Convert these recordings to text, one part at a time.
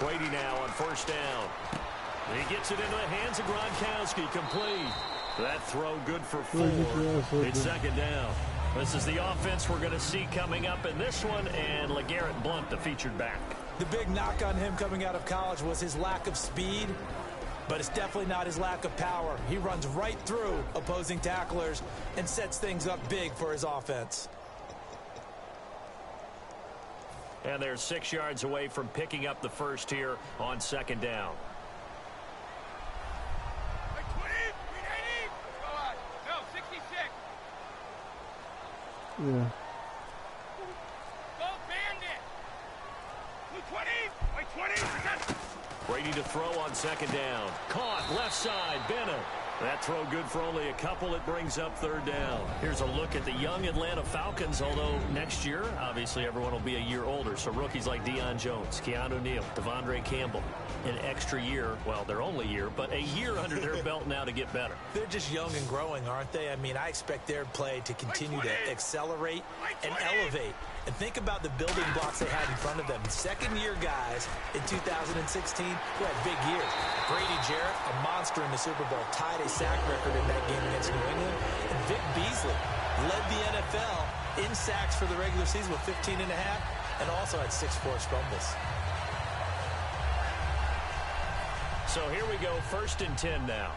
Brady now on first down. He gets it into the hands of Gronkowski, complete. That throw good for 4. It's second down. This is the offense we're going to see coming up in this one, and LeGarrette Blount, the featured back. The big knock on him coming out of college was his lack of speed, but it's definitely not his lack of power. He runs right through opposing tacklers and sets things up big for his offense. And they're 6 yards away from picking up the first here on second down. Yeah. Go Bandit! 220! 20! Brady to throw on second down. Caught left side, Bennett. That throw good for only a couple. It brings up third down. Here's a look at the young Atlanta Falcons, although next year, obviously, everyone will be a year older. So rookies like Deion Jones, Keanu Neal, Devondre Campbell, an extra year, well, their only year, but a year under their belt now to get better. They're just young and growing, aren't they? I mean, I expect their play to continue to accelerate and elevate. And think about the building blocks they had in front of them. Second-year guys in 2016 who had big years. Grady Jarrett, a monster in the Super Bowl, tied a sack record in that game against New England. And Vic Beasley led the NFL in sacks for the regular season with 15 and a half, and also had 6 forced fumbles. So here we go, 1st and 10 now.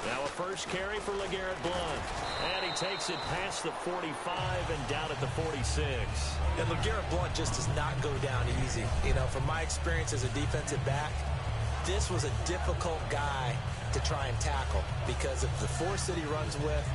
Now a first carry for LeGarrette Blount. And he takes it past the 45 and down at the 46. And LeGarrette Blount just does not go down easy. You know, from my experience as a defensive back, this was a difficult guy to try and tackle because of the force that he runs with,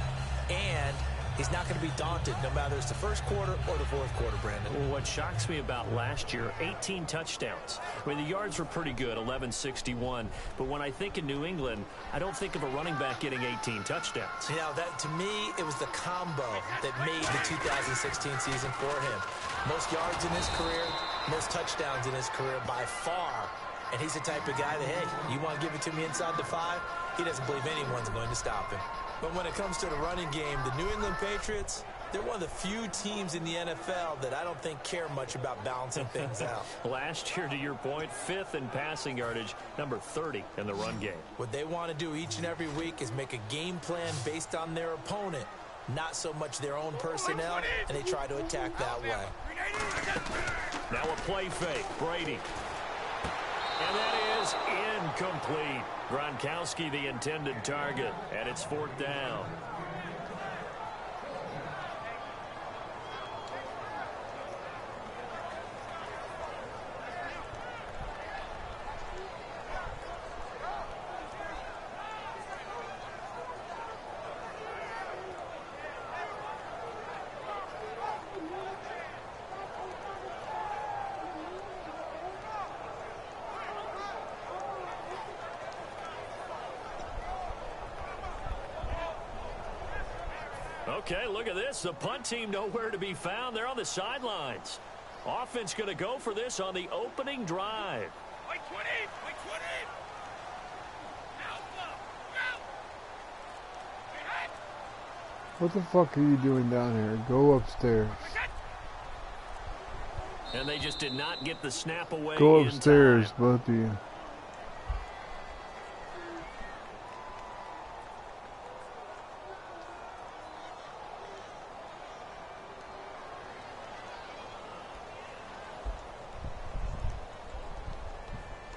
and he's not going to be daunted no matter it's the first quarter or the fourth quarter, Brandon. Well, what shocks me about last year, 18 touchdowns. I mean, the yards were pretty good, 1161. But when I think of New England, I don't think of a running back getting 18 touchdowns. You know, that to me, it was the combo that made the 2016 season for him. Most yards in his career, most touchdowns in his career by far. And he's the type of guy that, hey, you want to give it to me inside the 5? He doesn't believe anyone's going to stop him. But when it comes to the running game, the New England Patriots, they're one of the few teams in the NFL that I don't think care much about balancing things out. Last year, to your point, 5th in passing yardage, number 30 in the run game. What they want to do each and every week is make a game plan based on their opponent, not so much their own personnel, and they try to attack that way. Now a play fake, Brady. And that is incomplete. Gronkowski, the intended target, and it's 4th down. Okay, look at this. The punt team nowhere to be found. They're on the sidelines. Offense going to go for this on the opening drive. Wait 20! Wait 20! What the fuck are you doing down here? Go upstairs. And they just did not get the snap away. Go upstairs, both of you.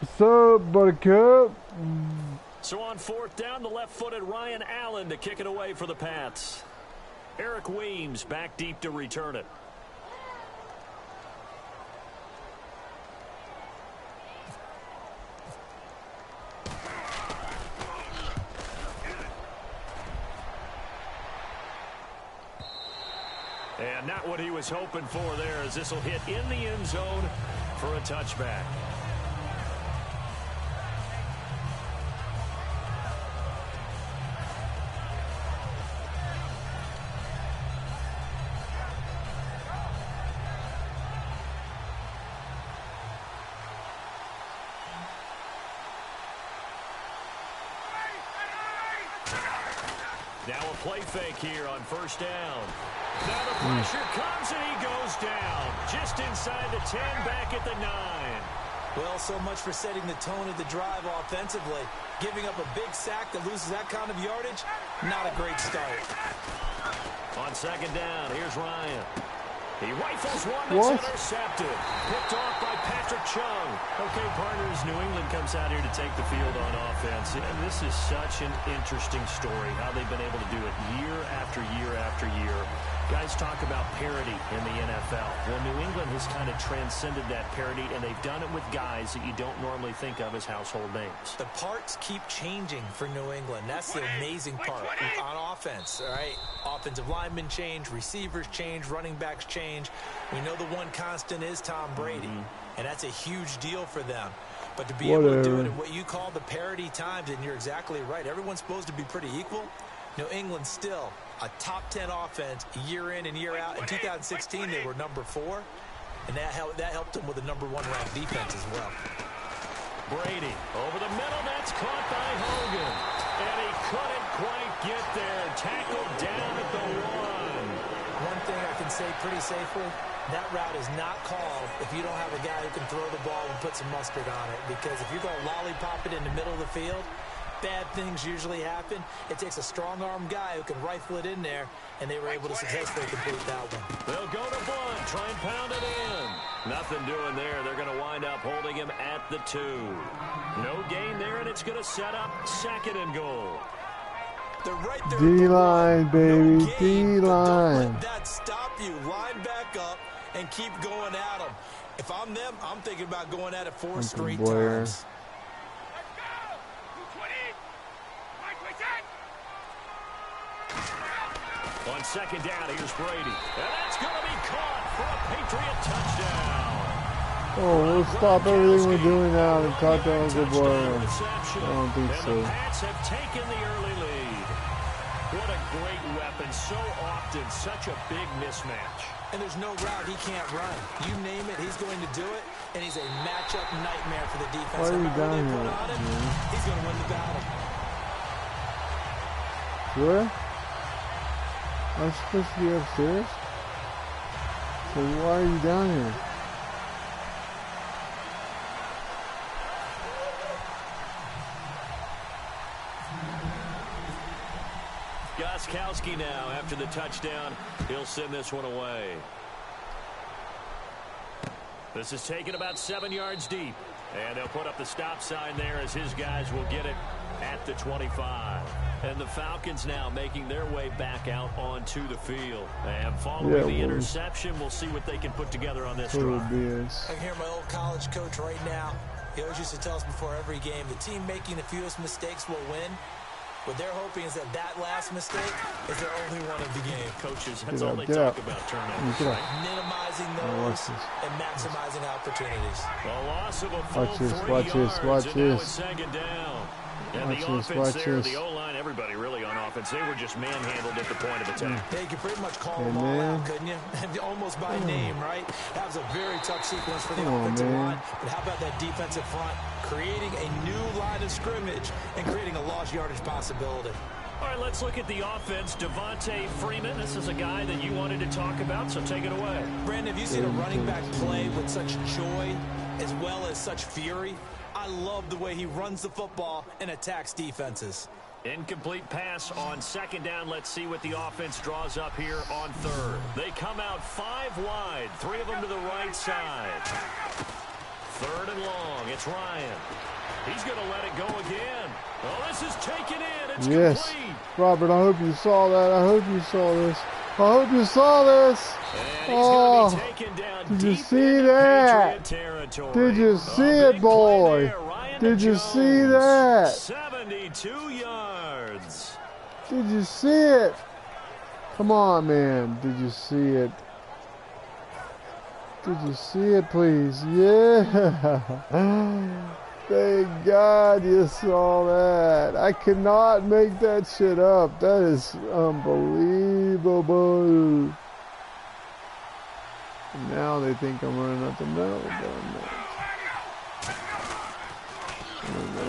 What's up, Buttercup? So on 4th down, the left-footed Ryan Allen to kick it away for the Pats. Eric Weems back deep to return it. And not what he was hoping for there, as this will hit in the end zone for a touchback. Now a play fake here on first down. Now the pressure comes and he goes down. Just inside the 10, back at the 9. Well, so much for setting the tone of the drive offensively. Giving up a big sack that loses that kind of yardage, not a great start. On second down, here's Ryan. He rifles one that's intercepted. Picked off by Patrick Chung. Okay, partners, New England comes out here to take the field on offense. And this is such an interesting story, how they've been able to do it year after year after year. Guys talk about parity in the NFL. Well, New England has kind of transcended that parity, and they've done it with guys that you don't normally think of as household names. The parts keep changing for New England. That's the amazing part on offense, all right? Offensive linemen change, receivers change, running backs change. We know the one constant is Tom Brady, and that's a huge deal for them. But to be able to do it in what you call the parity times, and you're exactly right, everyone's supposed to be pretty equal. New England still a top 10 offense year in and year out. In 2016, they were number 4, and that helped them with a number 1 ranked defense as well. Brady over the middle, that's caught by Hogan, and he couldn't quite get there. Tackled down at the 1. One thing I can say pretty safely, that route is not called if you don't have a guy who can throw the ball and put some mustard on it, because if you're going to lollipop it in the middle of the field, bad things usually happen. It takes a strong-arm guy who can rifle it in there, and they were able to successfully complete that one. They'll go to Blunt, try and pound it in. Nothing doing there. They're going to wind up holding him at the 2. No gain there, and it's going to set up 2nd and goal. They're right there. D-line, baby. No D-line. Don't let that stop you. Line back up and keep going at them. If I'm them, I'm thinking about going at it 4 straight times. On second down, here's Brady. And that's going to be caught for a Patriot touchdown. Oh, we'll stop everything we're doing now and touchdown the ball. I don't think so. The Pats have taken the early lead. What a great weapon. So often, such a big mismatch. And there's no route he can't run. You name it, he's going to do it, and he's a matchup nightmare for the defense. Why are you down here? He's going to win the battle. Where? I'm supposed to be upstairs? So why are you down here? Gostkowski now after the touchdown. He'll send this one away. This is taken about 7 yards deep. And they'll put up the stop sign there as his guys will get it at the 25. And the Falcons now making their way back out onto the field. And following the interception, we'll see what they can put together on this drive. I can hear my old college coach right now. He always used to tell us before every game, the team making the fewest mistakes will win. What they're hoping is that last mistake is their only one of the game. Coaches, that's all they talk about, turnovers. Right? Minimizing those and maximizing opportunities. The loss of a full Watch this, 3 watch yards, this, watch and now this. it's second down. And Watch the this, offense watch there, this. the O-line, everybody really on offense. They were just manhandled at the point of attack. Yeah, you could pretty much call them all out, couldn't you? Almost by name, right? That was a very tough sequence for the offensive line. But how about that defensive front? Creating a new line of scrimmage and creating a lost yardage possibility. All right, let's look at the offense. Devontae Freeman, this is a guy that you wanted to talk about, so take it away. Brandon, have you seen a running back play with such joy as well as such fury? I love the way he runs the football and attacks defenses. Incomplete pass on second down. Let's see what the offense draws up here on third. They come out 5 wide, 3 of them to the right side. Third and long. It's Ryan. He's going to let it go again. Oh, this is taken in. It's complete. Robert, I hope you saw that. I hope you saw this. I hope you saw this. And he's going to be taken down did you deep see into that? Patriot territory. Did you see it, boy? Did you see that? 72 yards. Did you see it? Come on, man. Did you see it? Did you see it, please? Yeah. Thank God you saw that. I cannot make that shit up. That is unbelievable. Now they think I'm running up the middle.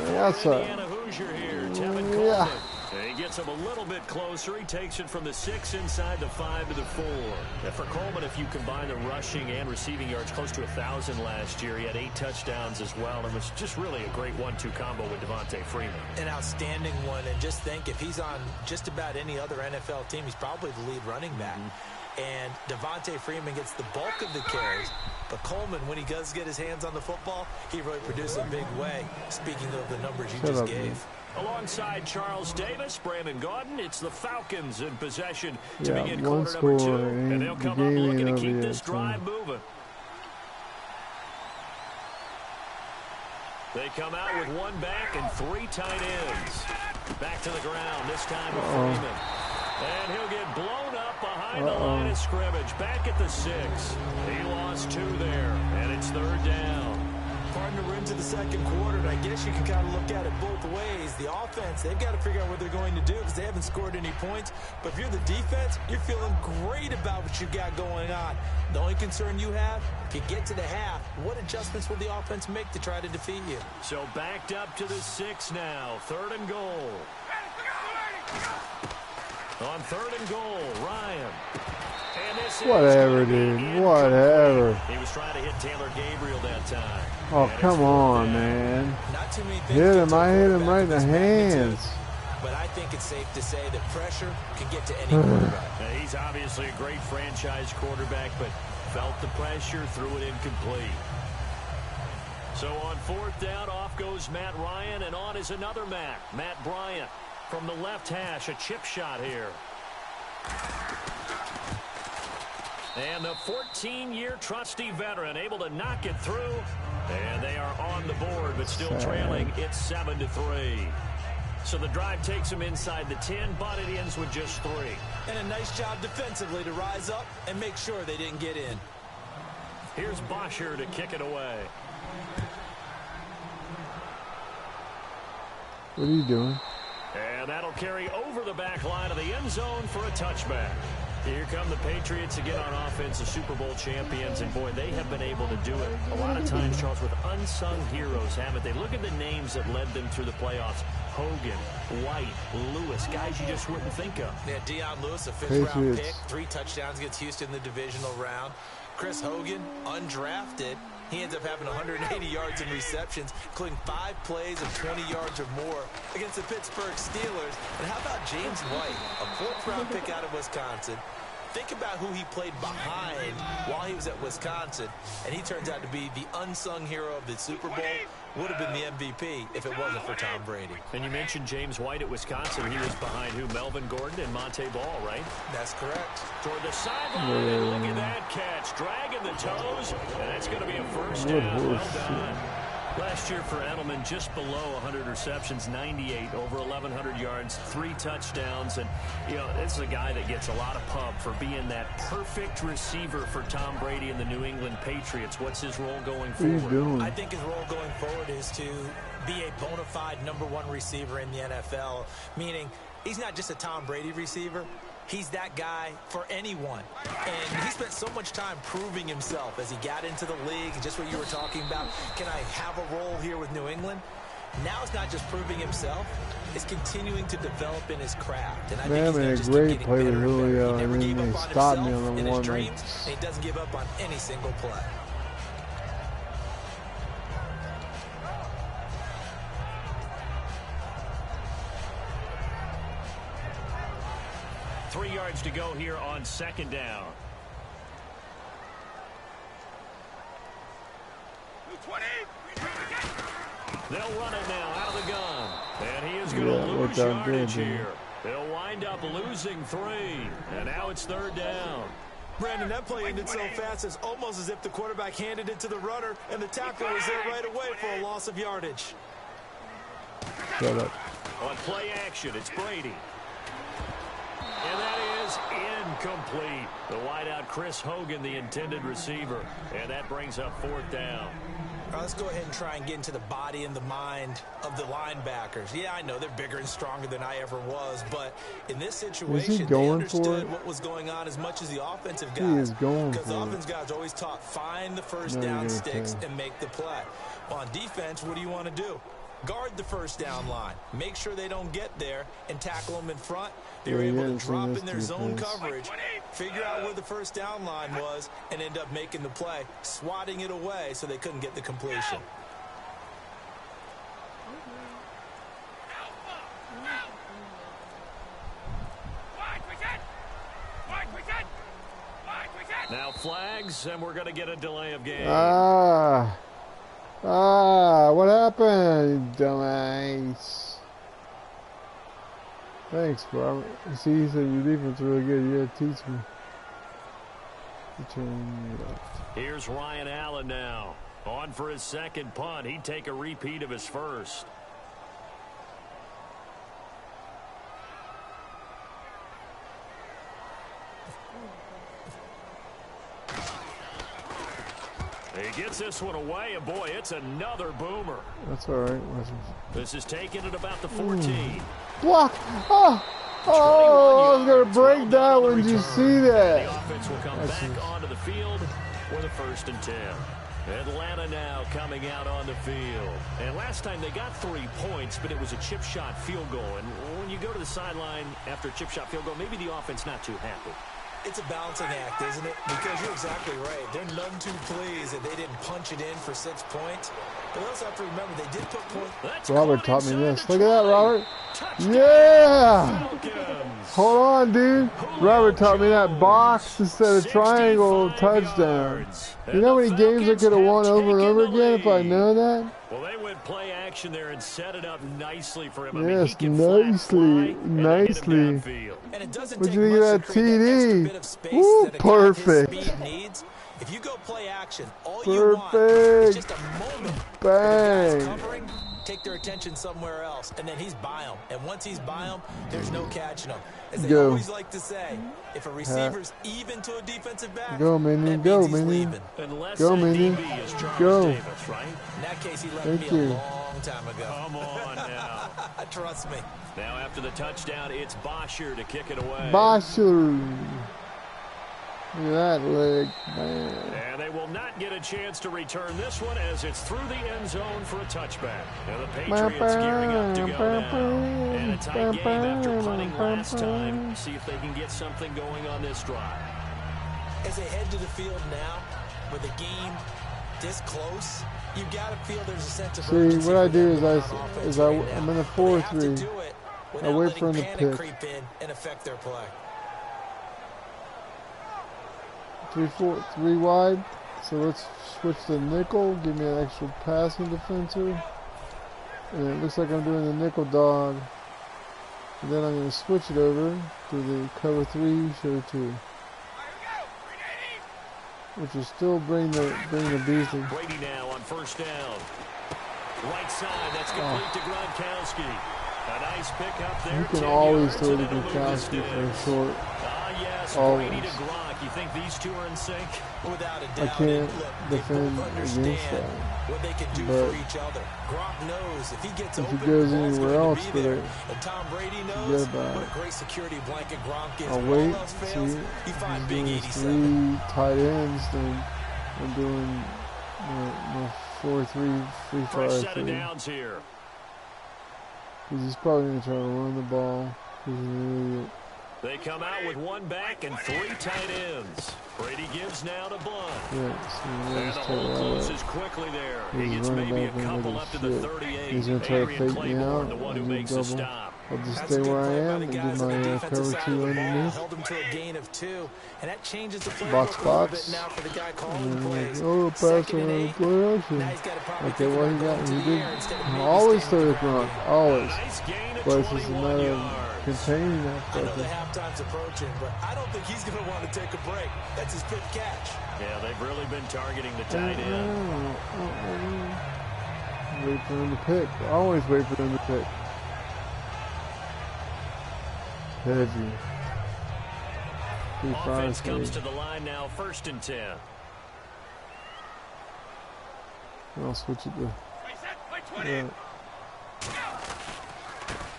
That's Indiana Hoosier here. Tevin yeah. Coleman. He He gets him a little bit closer. He takes it from the 6 inside the 5 to the 4. And for Coleman, if you combine the rushing and receiving yards, close to 1,000 last year. He had 8 touchdowns as well. And was just really a great 1-2 combo with Devontae Freeman. An outstanding one. And just think, if he's on just about any other NFL team, he's probably the lead running back. And Devontae Freeman gets the bulk of the carries. But Coleman, when he does get his hands on the football, he really produces a big way. Speaking of the numbers you just gave. Alongside Charles Davis, Brandon Gaudin, it's the Falcons in possession to begin one quarter number 2. score, And they'll come up looking to keep this drive moving. They come out with 1 back and 3 tight ends. Back to the ground, this time with Freeman. And he'll get blown up behind the line of scrimmage. Back at the 6. He lost 2 there, and it's 3rd down. Partner, we're into the second quarter, and I guess you can kind of look at it both ways. The offense, they've got to figure out what they're going to do because they haven't scored any points. But if you're the defense, you're feeling great about what you got going on. The only concern you have, if you get to the half, what adjustments will the offense make to try to defeat you? So backed up to the 6 now. 3rd and goal. On 3rd and goal, Ryan. And this Whatever, dude. Whatever. He was trying to hit Taylor Gabriel that time. Oh, come on, man. Not too many things Hit him. I hit him right in the hands. But I think it's safe to say that pressure can get to any quarterback. Now, he's obviously a great franchise quarterback, but felt the pressure, threw it incomplete. So on 4th down, off goes Matt Ryan, and on is another Matt Bryant. From the left hash, a chip shot here. And the 14-year trusty veteran able to knock it through. And they are on the board, but still trailing. It's 7-3. So the drive takes them inside the 10, but it ends with just 3. And a nice job defensively to rise up and make sure they didn't get in. Here's Bosher to kick it away. What are you doing? And that'll carry over the back line of the end zone for a touchback. Here come the Patriots again on offense, the Super Bowl champions, and boy, they have been able to do it a lot of times, Charles, with unsung heroes, haven't they? Look at the names that led them through the playoffs. Hogan, White, Lewis, guys you just wouldn't think of. Yeah, Deion Lewis, a 5th-round pick, 3 touchdowns against Houston in the divisional round. Chris Hogan, undrafted. He ends up having 180 yards in receptions, including 5 plays of 20 yards or more against the Pittsburgh Steelers. And how about James White, a 4th-round pick out of Wisconsin? Think about who he played behind while he was at Wisconsin, and he turns out to be the unsung hero of the Super Bowl. Would have been the MVP if it wasn't for Tom Brady. And you mentioned James White at Wisconsin. He was behind who? Melvin Gordon and Monte Ball, right? That's correct. Toward the sideline, and look at that catch. Dragging the toes, and that's going to be a 1st down. Well done. Last year for Edelman, just below 100 receptions, 98, over 1,100 yards, 3 touchdowns. And, you know, this is a guy that gets a lot of pub for being that perfect receiver for Tom Brady and the New England Patriots. What's his role going forward? What are you doing? I think his role going forward is to be a bona fide #1 receiver in the NFL, meaning he's not just a Tom Brady receiver. He's that guy for anyone. And he spent so much time proving himself as he got into the league. Just what you were talking about. Can I have a role here with New England? Now it's not just proving himself. It's continuing to develop in his craft. And I think he's made a just great getting play with better and better. Julio, He never and gave then up they on stopped me himself on the and his one. dreams, and he doesn't give up on any single play. Three yards to go here on 2nd down. 20. They'll run it now out of the gun. And he is going to lose yardage here. They'll wind up losing 3. And now it's 3rd down. Brandon, that play ended so fast, it's almost as if the quarterback handed it to the runner, and the tackle was there right away for a loss of yardage. Shut up. On play action, it's Brady. And that is incomplete. The wideout, Chris Hogan, the intended receiver. And that brings up 4th down. All right, let's go ahead and try and get into the body and the mind of the linebackers. Yeah, I know they're bigger and stronger than I ever was, but in this situation, they understood what was going on as much as the offensive guys. He is going because the for offensive guys are always taught, find the first down sticks and make the play. Well, on defense, what do you want to do? Guard the first down line. Make sure they don't get there and tackle them in front. They were Yeah, able yeah, to drop it's in their zone defense. coverage, figure out where the first down line was, and end up making the play, swatting it away so they couldn't get the completion. Now flags, and we're going to get a delay of game. What happened, you dumbass? Thanks, Robert. See, he said your defense is really good. You gotta teach me. Return left. Here's Ryan Allen now. On for his second punt. He'd take a repeat of his first. He gets this one away, and boy, it's another boomer. That's all right. This is taken at about the 14. Block! Oh, I was gonna break that when you see that. The offense will come back onto the field with a 1st and 10. Atlanta now coming out on the field. And last time they got 3 points, but it was a chip shot field goal. And when you go to the sideline after a chip shot field goal, maybe the offense not too happy. It's a balancing act, isn't it? Because you're exactly right. They're none too pleased that they didn't punch it in for 6 points. But they also have to remember they did put points. Robert taught me this. Look at that, Robert. Yeah! Hold on, dude. Robert taught me that box instead of triangle touchdown. You know how many games I could have won over and over again if I know that? Well, they went play action there and set it up nicely for him. Yes, nicely. And it doesn't What'd take you much think to of create that that extra TD? bit of space Ooh, that a guy of his perfect. speed needs. If you go play action, all you want is just a moment. Bang. The guys covering, take their attention somewhere else, and then he's by them. And once he's by them, there's no catching him. As they always like to say, if a receiver's even to a defensive back, go, Minion. that Go, means he's Minion. leaving. Unless Go, that Minion. DB is Charles Go. Davis, right? In that case, he left Thank me you. a long time ago. Come on now. Trust me. Now after the touchdown, it's Bosher to kick it away. Bosher. Look at that leg, man. And they will not get a chance to return this one as it's through the end zone for a touchback. Now the Patriots gearing up to go now. And a tight game after punting last time. See if they can get something going on this drive. As they head to the field now, with the game this close, you got to feel there's a sense of urgency. See, what I for do them is on offense I'm right in now. a But they have to 4-3. do it I without wait letting for him to panic pick. creep in and affect their play. 3 wide. So let's switch to nickel. Give me an extra passing defender. And it looks like I'm doing the nickel dog. And then I'm going to switch it over to the cover 3, show 2. Which will still bring the beast in. Brady now on 1st down. Right side, that's complete to Gronkowski. A nice pick up there. You can 10 always yards, throw and to it'll move the Gronkowski for a sticks. short. Yes, Always. Brady to Gronk. You think these two are in sync? Without a I doubt, can't they defend both against understand that. what they can do But for each other. Gronk knows if he gets if open, he goes the ball's anywhere going else to be with there. it, And Tom Brady forget knows about what it. a great security blanket Gronk is. I'll When wait, all else see, fails, if you find he's Big doing 87. 3 tight ends, then I'm doing my 4-3, Fresh set of 3-5-3. downs here. Because he's probably going to try to run the ball. He's an idiot. They come out with 1 back and 3 tight ends. Brady gives now to Blunt. Yeah, so And let's the take hole that closes out. quickly there. He's He gets running maybe a back in couple with up to his the shit. 38. He's going to try to Adrian fake me Claiborne, out. the one I who do makes the double. stop. I'll just That's stay a good where I play by am the and do guys on the my defensive cover side 2 of the ball. underneath. Held him to a gain of 2, and that changes the playbook Box, a little box. bit now for the guy And calling then plays. oh, pass 2nd and on 8. play action. Now he's got to probably Okay, think what he about got? going to He the did air instead of maybe always staying throw with the the ground Gronk. game. Always. Nice gain of But it's just a 21 matter of yards. containing that I know the fucker. halftime's approaching, but I don't think he's going to want to take a break. That's his fifth catch. Yeah, they've really been targeting the tight end. Wait for him to pick. I always wait for him to pick. Heavy. Offense comes to the line now, 1st and 10. I'll switch it to.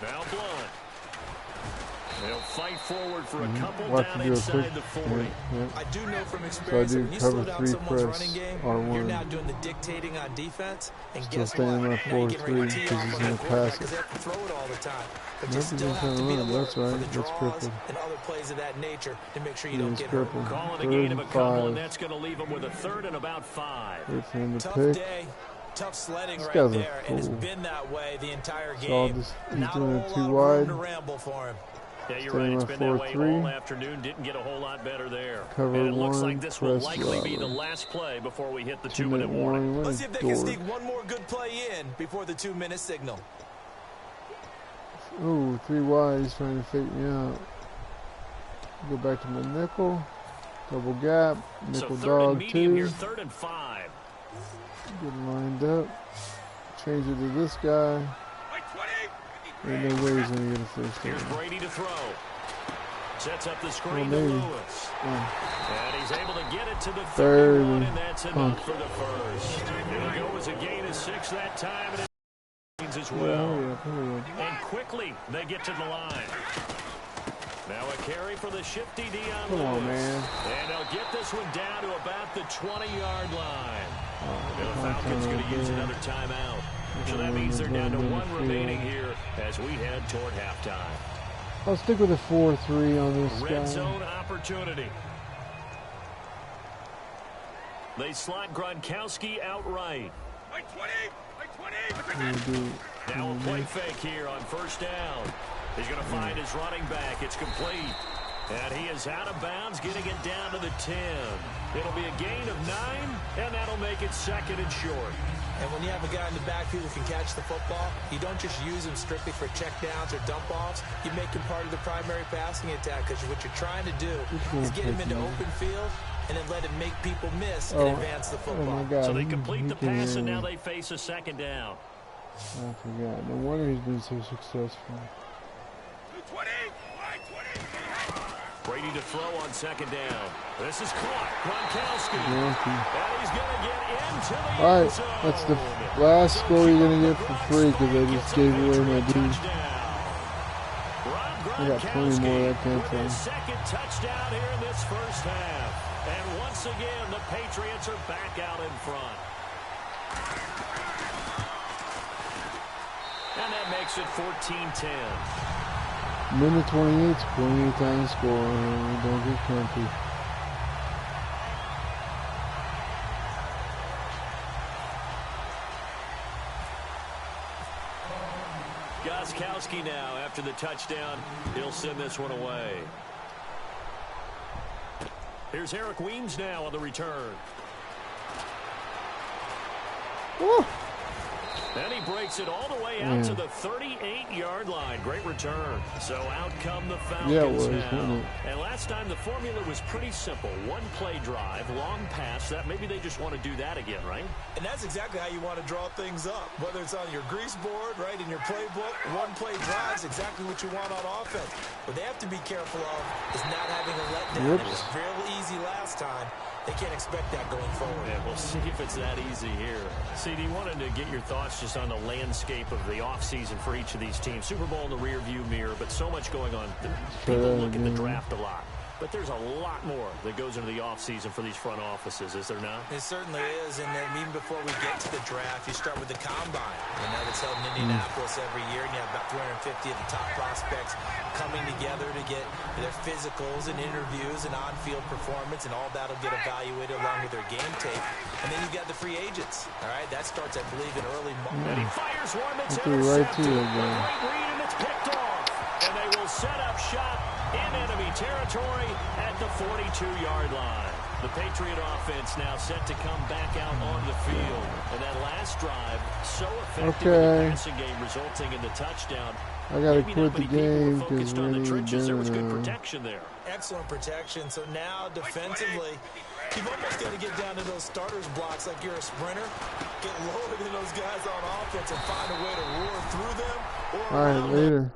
Now Blunt. They'll fight forward for a couple Watch down him do a inside quick. the 40. I do know from So I experience do that when you slow cover down 3 someone's press running game, R1. you're now doing the dictating on defense. And Still guess staying what? in my Now you're getting ready 4-3 to tee because off he's on going the to quarterback pass because it. they have to throw it all the time. But you Nope, still he's have gonna to be run. alert That's for right. the That's draws crippled. and other plays of that nature to make sure you He don't is get hurt. crippled. Calling a 3rd gain of and a couple, 5. and that's going to leave them with a 3rd and about 5. Wait for him to Tough pick. day, tough sledding This right guy's a there, and it's fool. been that way the entire So I'll game. just, he's Not a doing whole it too lot of room wide. to ramble for him. Yeah, you're Stay right. in It's my been that way 4-3. all afternoon. Didn't get a whole lot better there. Cover And it looks 1, like this will press likely be the Robert. last play before we hit the 2-minute 2-minute warning. Let's see if they can Dork. sneak one more good play in before the 2-minute signal. Ooh, 3 wide. He's trying to fake me out. Go back to my nickel. Double gap. So Nickel 3rd and dog medium 2. here, 3rd and 5. Get lined up. Change it to this guy. Ain't no way he's going to get a first Here's down. Brady to throw. Sets up the screen Oh, to maybe. Lewis. And he's able to get it to the 3rd 31, and and that's enough for the first. It'll go as a gain of 6 that time, and it means as well. Yeah, hurry up. And quickly, they get to the line. Now a carry for the shifty Dion Come Lewis. on, man. And they'll get this one down to about the 20-yard line. And the come Falcons on, going to use man. another timeout. So that means they're down to 1 remaining here as we head toward halftime. I'll stick with a 4-3 on this Red guy. zone opportunity. They slot Gronkowski outright. Now a play fake here on first down. He's going to find his running back. It's complete. And he is out of bounds, getting it down to the 10. It'll be a gain of 9, and that'll make it 2nd and short. And when you have a guy in the backfield who can catch the football, you don't just use him strictly for checkdowns or dump-offs. You make him part of the primary passing attack because what you're trying to do is get him into open field and then let him make people miss and advance the Oh football. my God. So they he complete the can pass, hear and me. now they face a 2nd down. I forgot. No wonder he's been so successful. Brady to throw on 2nd down. This is caught. Gronkowski. Yankee. And he's going to get into the All end right, zone. that's the last score you're gonna get for free because I just gave away my dude. I got plenty more that came with from. his 2nd touchdown here in this first half. And once again, the Patriots are back out in front. And that makes it 14-10. Minute 28's plenty of time to score. Don't get comfy. Gronkowski now, after the touchdown, he'll send this one away. Here's Eric Weems now on the return. Woo! And he breaks it all the way out to the 38-yard line. Great return. So out come the Falcons Yeah, it was, now. wasn't it? And last time the formula was pretty simple. One play drive, long pass. That maybe they just want to do that again, right? And that's exactly how you want to draw things up. Whether it's on your grease board, right, in your playbook, one play drive is exactly what you want on offense. What they have to be careful of is not having a letdown. It was real easy last time. They can't expect that going forward. Yeah, we'll see if it's that easy here. CD, wanted to get your thoughts just on the landscape of the offseason for each of these teams. Super Bowl in the rearview mirror, but so much going on. People look at the draft a lot. But there's a lot more that goes into the offseason for these front offices, is there not? It certainly is, and then even before we get to the draft, you start with the combine. You know, that's held in Indianapolis every year, and you have about 350 of the top prospects coming together to get their physicals and interviews and on-field performance, and all that'll get evaluated along with their game tape. And then you've got the free agents, all right? That starts, I believe, in early March. And he fires one that's Right to intercepted. it, A man. great read, and it's picked off. And they will set up shop in enemy territory at the 42-yard line. The Patriot offense now set to come back out on the field. And that last drive, so effective in the passing game, resulting in the touchdown. I gotta Maybe quit not the many people were game because focused we're on the gonna trenches. be There was good down now. protection there. Excellent protection. So now, defensively, you've almost got to get down to those starters blocks like you're a sprinter. Get lower than those guys on offense and find a way to roar through them. Or All right, around them. later.